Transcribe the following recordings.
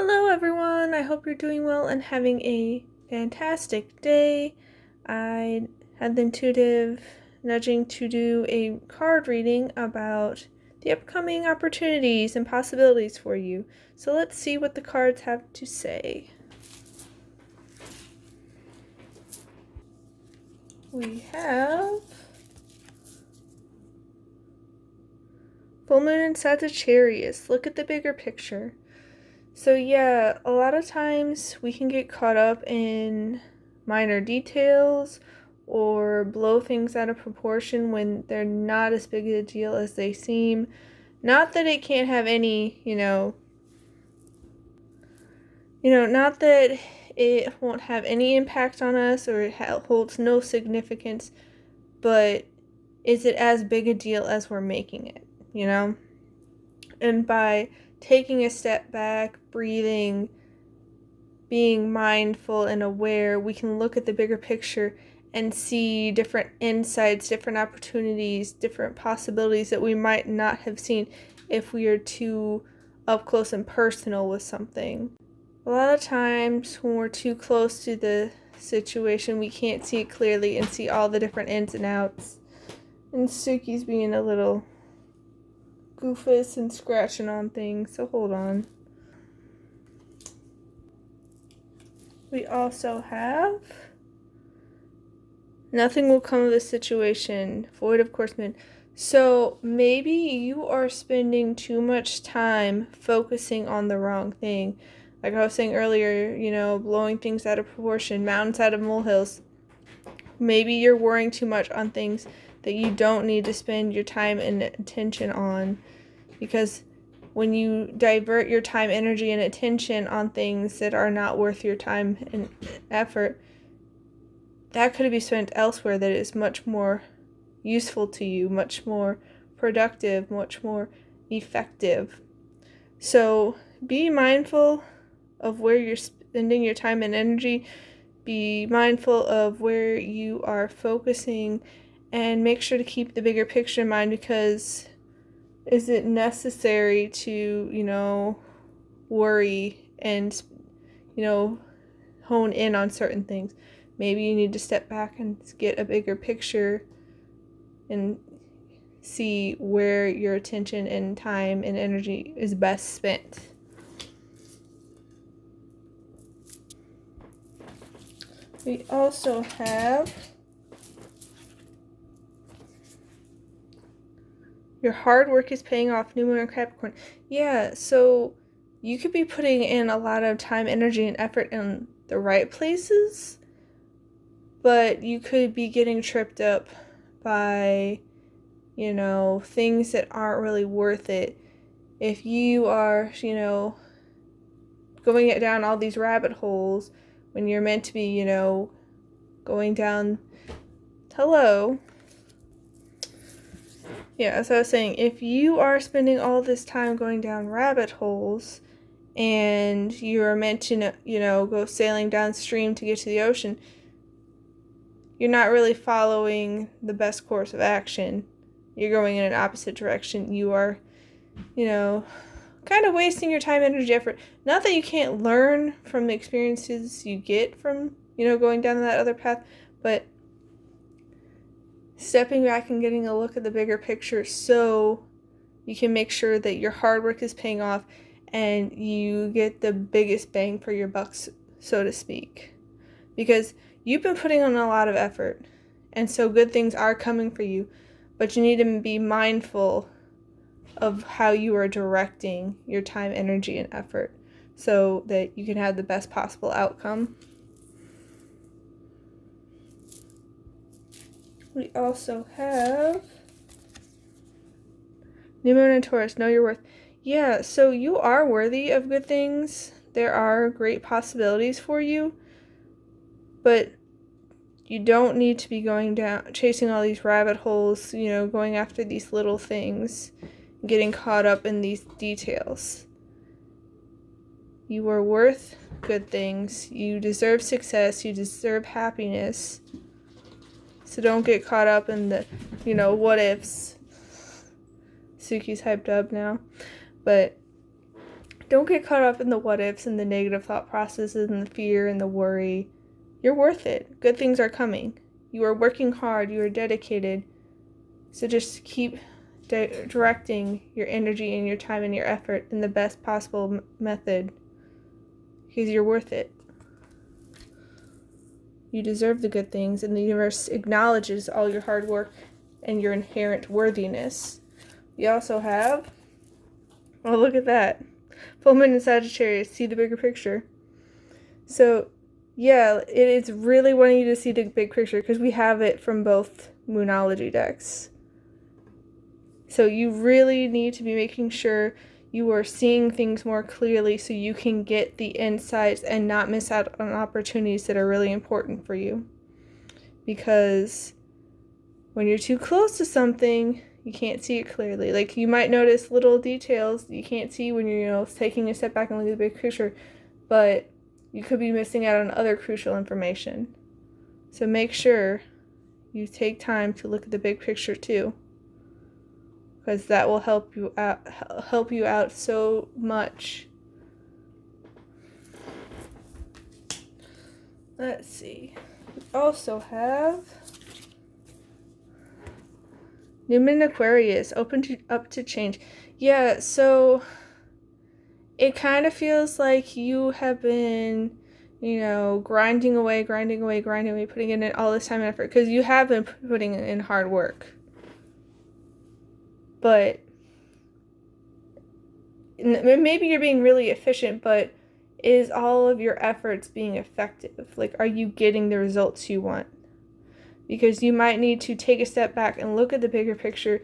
Hello, everyone. I hope you're doing well and having a fantastic day. I had the intuitive nudging to do a card reading about the upcoming opportunities and possibilities for you. So let's see what the cards have to say. We have Full Moon and Sagittarius. Look at the bigger picture. So yeah, a lot of times we can get caught up in minor details or blow things out of proportion when they're not as big a deal as they seem. Not that it can't have any, not that it won't have any impact on us or it holds no significance, but is it as big a deal as we're making it, And by taking a step back, breathing, being mindful and aware, we can look at the bigger picture and see different insights, different opportunities, different possibilities that we might not have seen if we are too up close and personal with something. A lot of times when we're too close to the situation, we can't see it clearly and see all the different ins and outs. And Suki's being a little goofus and scratching on things, so hold on. We also have Nothing will come of this situation, void of course men. So maybe you are spending too much time focusing on the wrong thing. Like I was saying earlier, blowing things out of proportion, mountains out of molehills. Maybe you're worrying too much on things that you don't need to spend your time and attention on, because when you divert your time, energy, and attention on things that are not worth your time and effort, that could be spent elsewhere that is much more useful to you, much more productive, much more effective. So be mindful of where you're spending your time and energy. Be mindful of where you are focusing and make sure to keep the bigger picture in mind, because is it necessary to, worry and, hone in on certain things? Maybe you need to step back and get a bigger picture and see where your attention and time and energy is best spent. We also have your hard work is paying off, New Moon and Capricorn. Yeah, so you could be putting in a lot of time, energy, and effort in the right places, but you could be getting tripped up by, things that aren't really worth it. If you are, going down all these rabbit holes when you're meant to be, going down, hello. Yeah, as I was saying, if you are spending all this time going down rabbit holes and you're meant to, go sailing downstream to get to the ocean, you're not really following the best course of action. You're going in an opposite direction. You are, kind of wasting your time, energy, effort. Not that you can't learn from the experiences you get from, going down that other path, but stepping back and getting a look at the bigger picture so you can make sure that your hard work is paying off and you get the biggest bang for your bucks, so to speak. Because you've been putting on a lot of effort, and so good things are coming for you, but you need to be mindful of how you are directing your time, energy, and effort so that you can have the best possible outcome. We also have New Moon and Taurus, know your worth. Yeah, so you are worthy of good things. There are great possibilities for you, but you don't need to be going down, chasing all these rabbit holes, going after these little things, getting caught up in these details. You are worth good things. You deserve success. You deserve happiness. So don't get caught up in the, what ifs. Suki's hyped up now. But don't get caught up in the what ifs and the negative thought processes and the fear and the worry. You're worth it. Good things are coming. You are working hard. You are dedicated. So just keep directing your energy and your time and your effort in the best possible method, because you're worth it. You deserve the good things, and the universe acknowledges all your hard work and your inherent worthiness. We also have, oh, look at that. Full moon in Sagittarius. See the bigger picture. So, yeah, it is really wanting you to see the big picture, because we have it from both Moonology decks. So you really need to be making sure you are seeing things more clearly so you can get the insights and not miss out on opportunities that are really important for you. Because when you're too close to something, you can't see it clearly. Like, you might notice little details you can't see when you're, taking a step back and looking at the big picture, but you could be missing out on other crucial information. So make sure you take time to look at the big picture too, because that will help you out so much. Let's see. We also have New Moon Aquarius, up to change. Yeah, so it kind of feels like you have been, grinding away, putting in all this time and effort, because you have been putting in hard work. But maybe you're being really efficient, but is all of your efforts being effective? Like, are you getting the results you want? Because you might need to take a step back and look at the bigger picture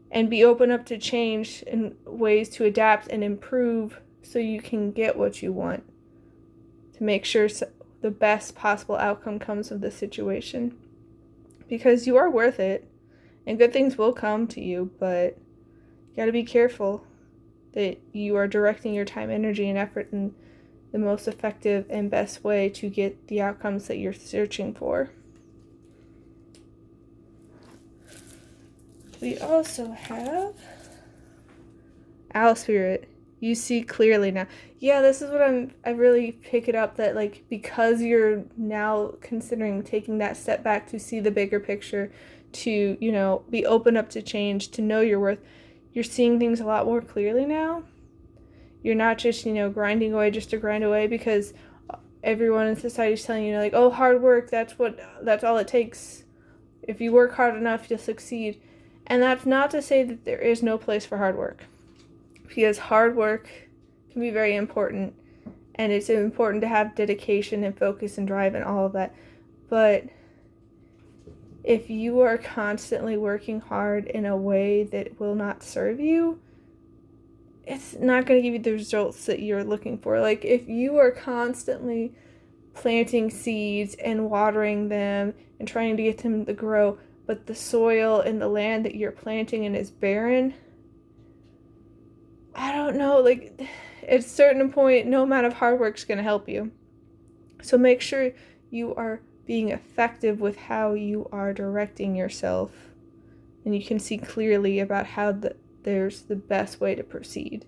and be open up to change and ways to adapt and improve so you can get what you want, to make sure the best possible outcome comes of the situation. Because you are worth it, and good things will come to you, but you got to be careful that you are directing your time, energy, and effort in the most effective and best way to get the outcomes that you're searching for. We also have Owl Spirit. You see clearly now. Yeah, this is what I really pick it up, that like, because you're now considering taking that step back to see the bigger picture, to, be open up to change, to know your worth, you're seeing things a lot more clearly now. You're not just, grinding away just to grind away, because everyone in society is telling you, like, oh, hard work, that's all it takes. If you work hard enough, you'll succeed. And that's not to say that there is no place for hard work, because hard work can be very important, and it's important to have dedication and focus and drive and all of that. But if you are constantly working hard in a way that will not serve you, it's not going to give you the results that you're looking for. Like, if you are constantly planting seeds and watering them and trying to get them to grow, but the soil and the land that you're planting in is barren, I don't know, like, at a certain point, no amount of hard work is going to help you. So make sure you are being effective with how you are directing yourself, and you can see clearly about how there's the best way to proceed,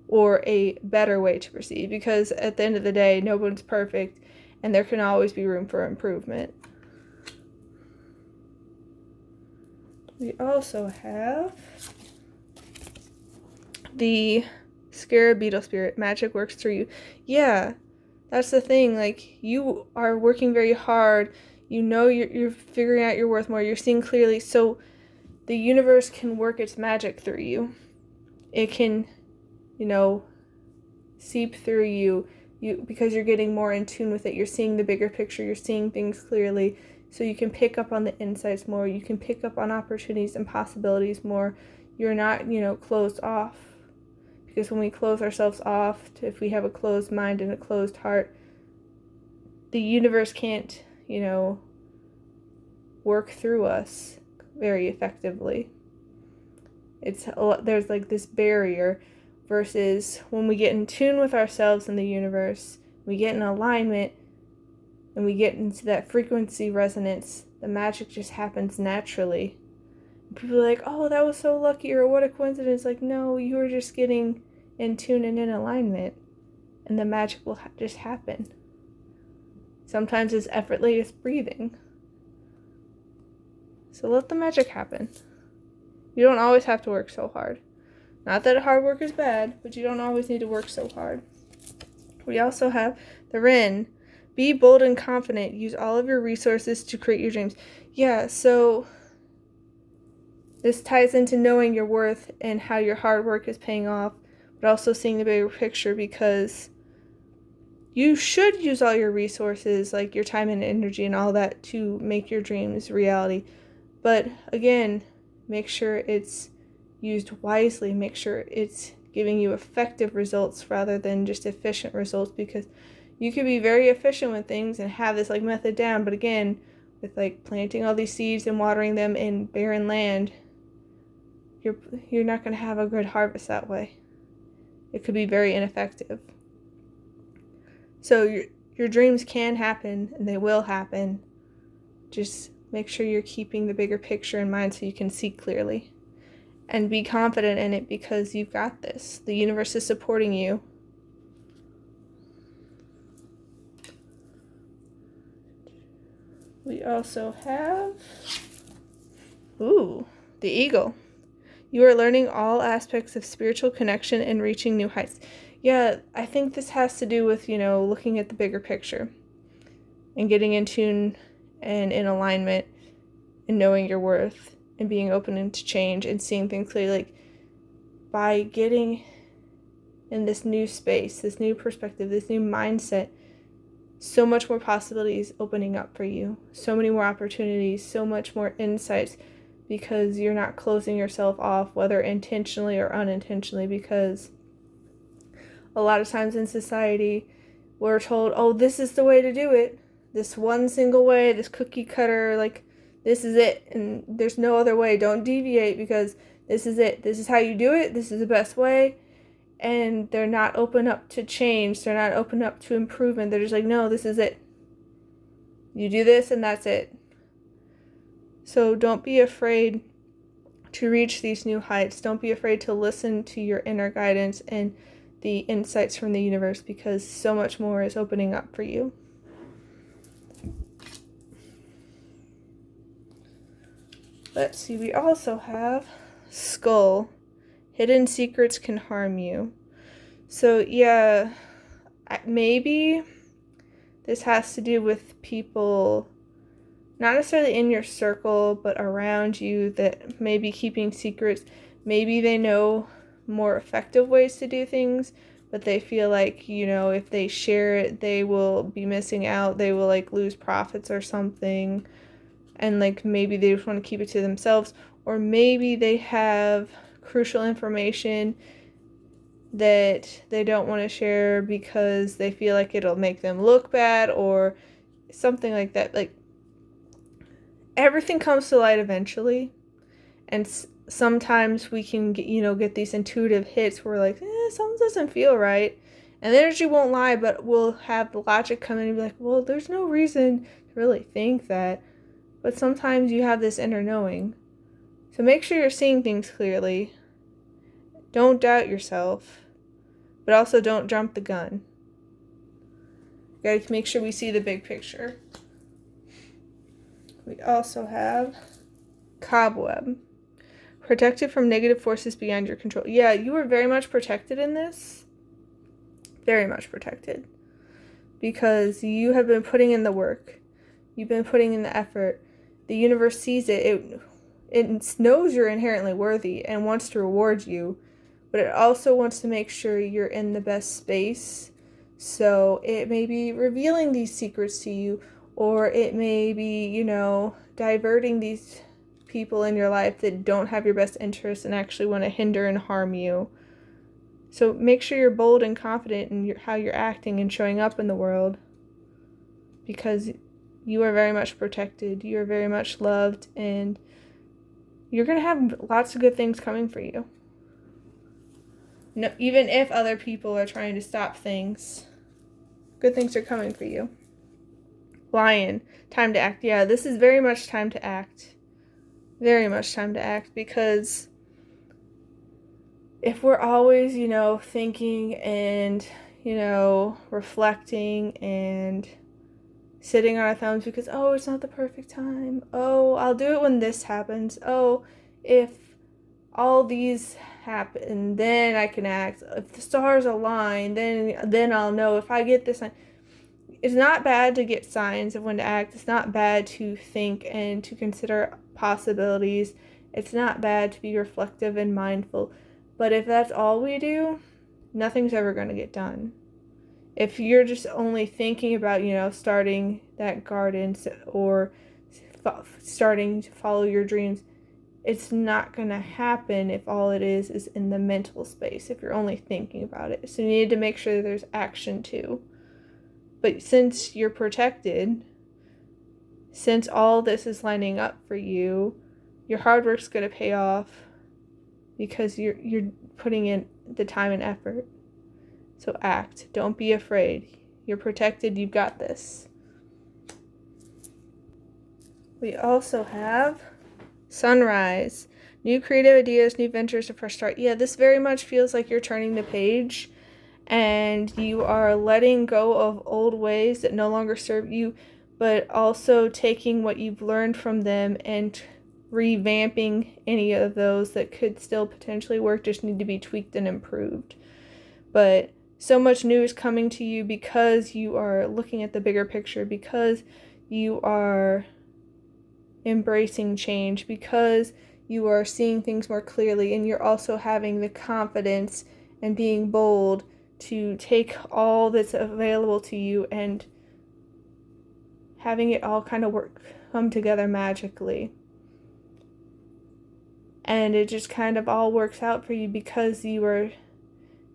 or a better way to proceed, because at the end of the day, no one's perfect, and there can always be room for improvement. We also have the Scarab Beetle Spirit. Magic works through you. Yeah, that's the thing. Like, you are working very hard. You're figuring out your worth more. You're seeing clearly. So the universe can work its magic through you. It can, seep through you because you're getting more in tune with it. You're seeing the bigger picture. You're seeing things clearly. So you can pick up on the insights more. You can pick up on opportunities and possibilities more. You're not, closed off. Because when we close ourselves off, if we have a closed mind and a closed heart, the universe can't, work through us very effectively. There's like this barrier, versus when we get in tune with ourselves and the universe, we get in alignment, and we get into that frequency resonance, the magic just happens naturally. People are like, oh, that was so lucky, or what a coincidence. Like, no, you were just getting in tune and in alignment, and the magic will just happen. Sometimes it's effortless breathing. So let the magic happen. You don't always have to work so hard. Not that hard work is bad, but you don't always need to work so hard. We also have the Ren. Be bold and confident. Use all of your resources to create your dreams. Yeah, so this ties into knowing your worth and how your hard work is paying off, but also seeing the bigger picture, because you should use all your resources, like your time and energy and all that, to make your dreams reality. But again, make sure it's used wisely. Make sure it's giving you effective results rather than just efficient results, because you could be very efficient with things and have this like method down, but again, with like planting all these seeds and watering them in barren land, you're not going to have a good harvest that way. It could be very ineffective. So your dreams can happen, and they will happen. Just make sure you're keeping the bigger picture in mind so you can see clearly. And be confident in it, because you've got this. The universe is supporting you. We also have, the eagle. You are learning all aspects of spiritual connection and reaching new heights. Yeah, I think this has to do with, looking at the bigger picture and getting in tune and in alignment and knowing your worth and being open to change and seeing things clearly. Like, by getting in this new space, this new perspective, this new mindset, so much more possibilities opening up for you, so many more opportunities, so much more insights, because you're not closing yourself off, whether intentionally or unintentionally, because a lot of times in society, we're told, oh, this is the way to do it, this one single way, this cookie cutter, like, this is it, and there's no other way, don't deviate, because this is it, this is how you do it, this is the best way. And they're not open up to change. They're not open up to improvement. They're just like, no, this is it. You do this and that's it. So don't be afraid to reach these new heights. Don't be afraid to listen to your inner guidance and the insights from the universe, because so much more is opening up for you. Let's see, we also have skull. Hidden secrets can harm you. So yeah, maybe this has to do with people not necessarily in your circle, but around you, that may be keeping secrets. Maybe they know more effective ways to do things, but they feel like, if they share it, they will be missing out. They will like lose profits or something. And like maybe they just want to keep it to themselves, or maybe they have crucial information that they don't want to share because they feel like it'll make them look bad or something like that. Like, everything comes to light eventually, and sometimes we can get these intuitive hits where we're like, something doesn't feel right, and the energy won't lie, but we'll have the logic come in and be like, well, there's no reason to really think that. But sometimes you have this inner knowing. So make sure you're seeing things clearly. Don't doubt yourself, but also don't jump the gun. You gotta make sure we see the big picture. We also have cobweb. Protected from negative forces beyond your control. Yeah, you are very much protected in this. Very much protected. Because you have been putting in the work. You've been putting in the effort. The universe sees it. It knows you're inherently worthy and wants to reward you, but it also wants to make sure you're in the best space. So it may be revealing these secrets to you, or it may be, diverting these people in your life that don't have your best interests and actually want to hinder and harm you. So make sure you're bold and confident in how you're acting and showing up in the world, because you are very much protected, you are very much loved, and you're going to have lots of good things coming for you. No, even if other people are trying to stop things, good things are coming for you. Lion, time to act. Yeah, this is very much time to act. Very much time to act, because if we're always, thinking and, reflecting and sitting on our thumbs because, oh, it's not the perfect time. Oh, I'll do it when this happens. Oh, if all these happen, then I can act. If the stars align, then I'll know. If I get this, it's not bad to get signs of when to act. It's not bad to think and to consider possibilities. It's not bad to be reflective and mindful. But if that's all we do, nothing's ever going to get done. If you're just only thinking about, starting that garden or starting to follow your dreams, it's not going to happen if all it is in the mental space, if you're only thinking about it. So you need to make sure there's action too. But since you're protected, since all this is lining up for you, your hard work's going to pay off because you're putting in the time and effort. So act. Don't be afraid. You're protected. You've got this. We also have sunrise. New creative ideas, new ventures, a fresh start. Yeah, this very much feels like you're turning the page and you are letting go of old ways that no longer serve you, but also taking what you've learned from them and revamping any of those that could still potentially work, just need to be tweaked and improved. But so much new is coming to you because you are looking at the bigger picture, because you are embracing change, because you are seeing things more clearly, and you're also having the confidence and being bold to take all that's available to you and having it all kind of come together magically. And it just kind of all works out for you because you are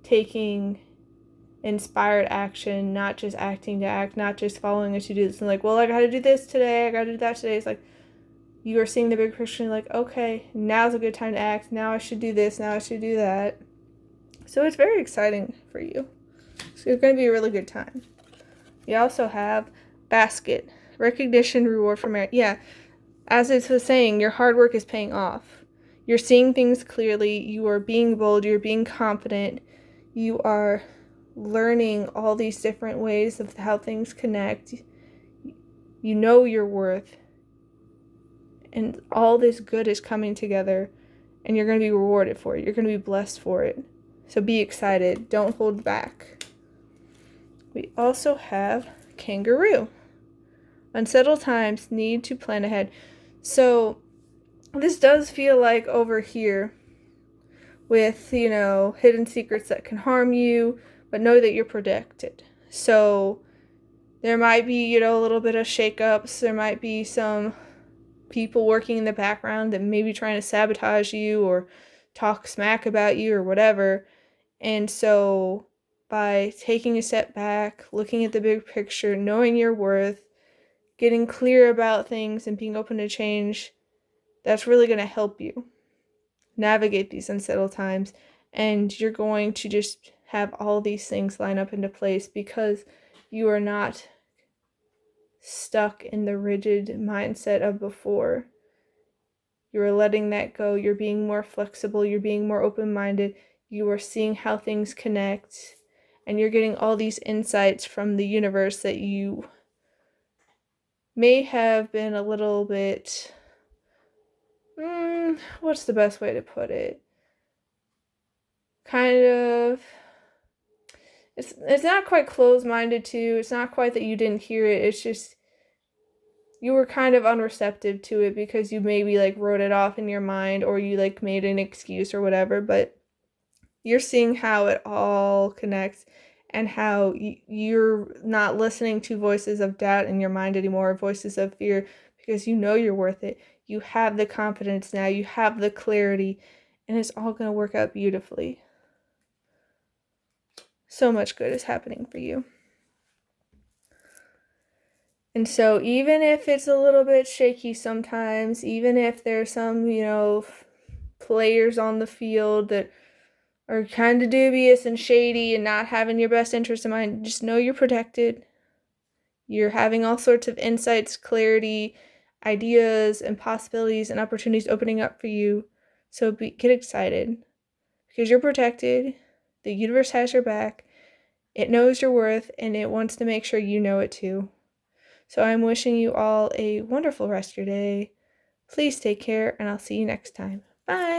taking inspired action, not just acting to act, not just following a to-do list and like, well, I gotta do this today, I gotta do that today. It's like you are seeing the big picture and like, okay, now's a good time to act, now I should do this, now I should do that. So it's very exciting for you. So it's going to be a really good time. You also have basket, recognition, reward for merit. Yeah, as it was saying, your hard work is paying off. You're seeing things clearly, you are being bold, you're being confident, you are learning all these different ways of how things connect. You know your worth. And all this good is coming together, and you're going to be rewarded for it. You're going to be blessed for it. So be excited. Don't hold back. We also have kangaroo. Unsettled times, need to plan ahead. So this does feel like over here with, hidden secrets that can harm you, but know that you're protected. So there might be, a little bit of shakeups. There might be some people working in the background that may be trying to sabotage you or talk smack about you or whatever. And so by taking a step back, looking at the big picture, knowing your worth, getting clear about things and being open to change, that's really going to help you navigate these unsettled times. And you're going to just have all these things line up into place because you are not stuck in the rigid mindset of before. You're letting that go. You're being more flexible. You're being more open-minded. You are seeing how things connect. And you're getting all these insights from the universe that you may have been a little bit, what's the best way to put it? Kind of, it's not quite closed-minded to. It's not quite that you didn't hear it. It's just you were kind of unreceptive to it because you maybe wrote it off in your mind or you made an excuse or whatever, but you're seeing how it all connects and how you're not listening to voices of doubt in your mind anymore, voices of fear, because you know you're worth it. You have the confidence now, you have the clarity, and it's all going to work out beautifully. So much good is happening for you. And so even if it's a little bit shaky sometimes, even if there's some, players on the field that are kind of dubious and shady and not having your best interest in mind, just know you're protected. You're having all sorts of insights, clarity, ideas, and possibilities and opportunities opening up for you. So get excited because you're protected. The universe has your back. It knows your worth, and it wants to make sure you know it too. So I'm wishing you all a wonderful rest of your day. Please take care, and I'll see you next time. Bye!